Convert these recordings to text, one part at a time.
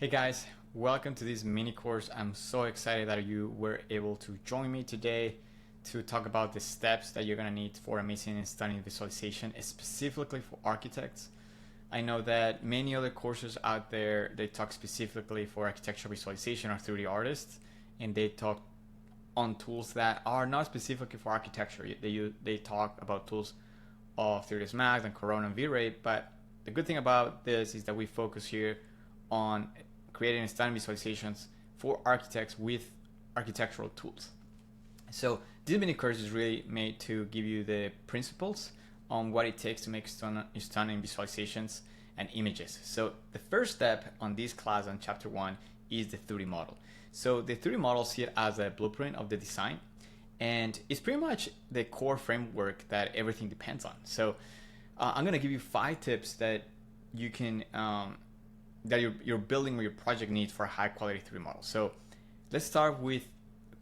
Hey guys, welcome to this mini course. I'm so excited that you were able to join me today to talk about the steps that you're going to need for amazing and stunning visualization, specifically for architects. I know that many other courses out there, they talk specifically for architectural visualization or 3D artists, and they talk on tools that are not specifically for architecture. They talk about tools of 3ds Max and Corona and V-Ray, but the good thing about this is that we focus here on creating stunning visualizations for architects with architectural tools. So this mini course is really made to give you the principles on what it takes to make stunning visualizations and images. So the first step on this class on chapter 1 is the 3D model. So the 3D model see it as a blueprint of the design, and it's pretty much the core framework that everything depends on. So I'm going to give you 5 tips that you can that your building or your project needs for a high quality 3D model. So let's start with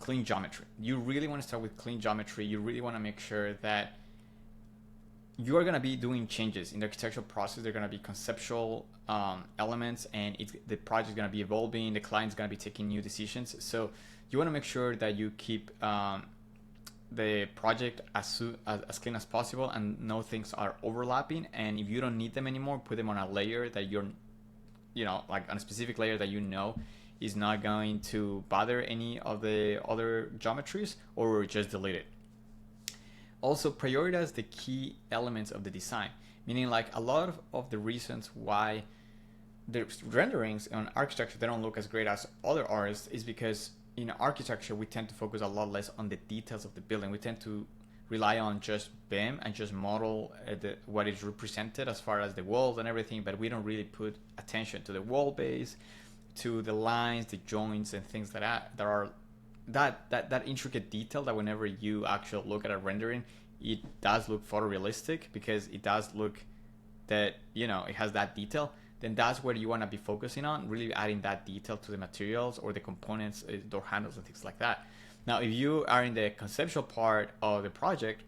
clean geometry. You really want to start with clean geometry. You really want to make sure that you are going to be doing changes in the architectural process. They're going to be conceptual elements, and the project is going to be evolving. The client's going to be taking new decisions. So you want to make sure that you keep the project as clean as possible, and no things are overlapping. And if you don't need them anymore, put them on a layer that you're like on a specific layer that is not going to bother any of the other geometries, or just delete it. Also, prioritize the key elements of the design, meaning like a lot of the reasons why the renderings on architecture they don't look as great as other artists is because in architecture we tend to focus a lot less on the details of the building. We tend to rely on just BIM and just model what is represented as far as the walls and everything, but we don't really put attention to the wall base, to the lines, the joints, and things like that intricate detail that whenever you actually look at a rendering, it does look photorealistic because it does look that it has that detail. Then that's where you want to be focusing on, really adding that detail to the materials or the components, door handles and things like that. Now, if you are in the conceptual part of the project,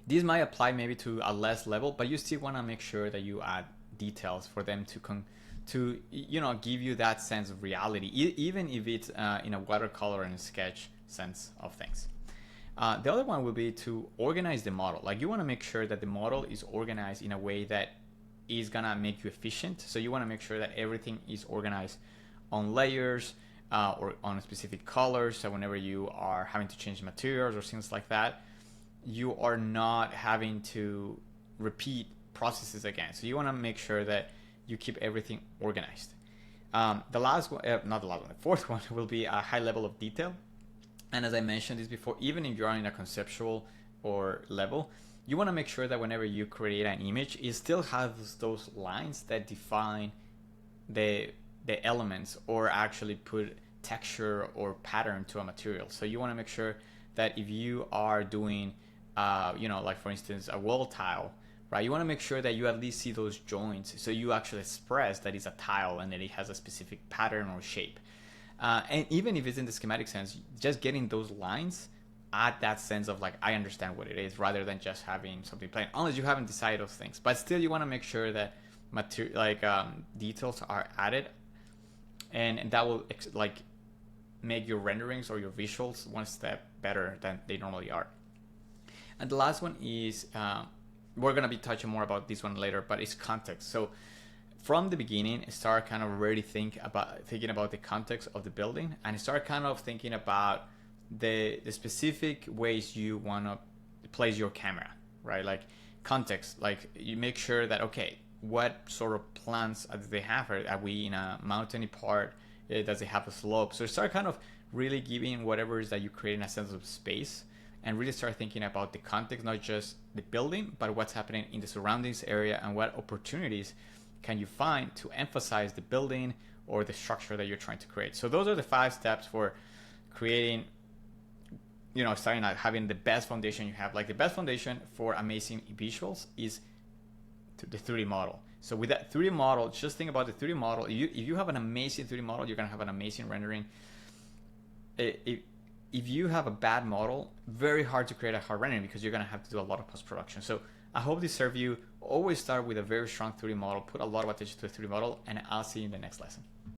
this might apply maybe to a less level, but you still want to make sure that you add details for them to give you that sense of reality, even if it's in a watercolor and sketch sense of things. The other one will be to organize the model. Like, you want to make sure that the model is organized in a way that is gonna make you efficient. So you want to make sure that everything is organized on layers, or on specific colors. So whenever you are having to change materials or things like that, you are not having to repeat processes again. So you want to make sure that you keep everything organized. The last one, not the last one, the fourth one will be a high level of detail. And as I mentioned this before, even if you're in a conceptual or level, you want to make sure that whenever you create an image, it still has those lines that define the elements, or actually put texture or pattern to a material. So you want to make sure that if you are doing like for instance a wall tile, right, you want to make sure that you at least see those joints, so you actually express that it's a tile and that it has a specific pattern or shape. And even if it's in the schematic sense, just getting those lines add that sense of like, I understand what it is, rather than just having something plain, unless you haven't decided those things. But still, you want to make sure that details are added, and that will make your renderings or your visuals one step better than they normally are. And the last one is, we're going to be touching more about this one later, but it's context. So from the beginning, start kind of already thinking about the context of the building, and start kind of thinking about the specific ways you want to place your camera, right? Like context, like you make sure that, okay, what sort of plants do they have? Are we in a mountainy part? Does it have a slope? So start kind of really giving whatever it is that you create in a sense of space, and really start thinking about the context, not just the building, but what's happening in the surroundings area, and what opportunities can you find to emphasize the building or the structure that you're trying to create. So those are the 5 steps for creating, starting out having the best foundation you have. Like, the best foundation for amazing visuals is the 3D model. So with that 3D model, just think about the 3D model. If you have an amazing 3D model, you're going to have an amazing rendering. If you have a bad model, very hard to create a hard rendering, because you're going to have to do a lot of post-production. So I hope this served you. Always start with a very strong 3D model, put a lot of attention to the 3D model, and I'll see you in the next lesson.